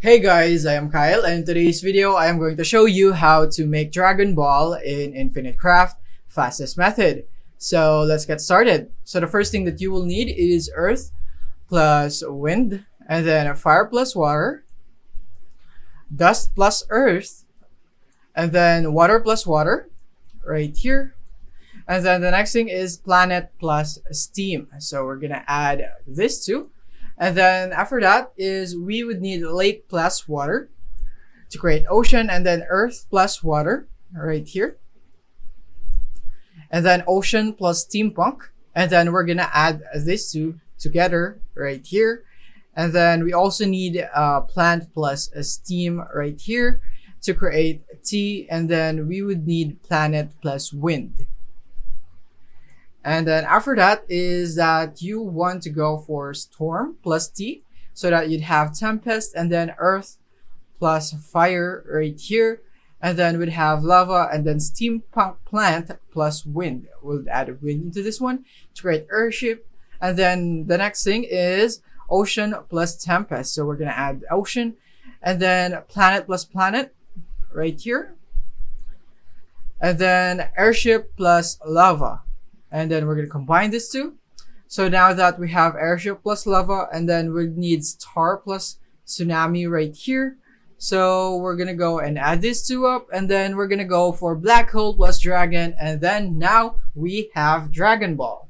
Hey guys, I am Kyle, and in today's video I am going to show you how to make Dragon Ball in Infinite Craft fastest method. So let's get started. So the first thing that you will need is earth plus wind, and then fire plus water, dust plus earth, and then water plus water right here. And then the next thing is planet plus steam. So we're gonna add this too. And then after that is we would need lake plus water to create ocean, and then earth plus water right here. And then ocean plus steampunk. And then we're gonna add these two together right here. And then we also need plant plus steam right here to create T. And then we would need planet plus wind. And then after that is that you want to go for storm plus T, so that you'd have tempest, and then earth plus fire right here. And then we'd have lava, and then steampunk plant plus wind. We'll add wind into this one to create airship. And then the next thing is ocean plus tempest. So we're gonna add ocean, and then planet plus planet right here. And then airship plus lava. And then we're going to combine these two. So now that we have airship plus lava, and then we need star plus tsunami right here. So we're going to go and add these two up, and then we're going to go for black hole plus dragon, and then now we have Dragon Ball.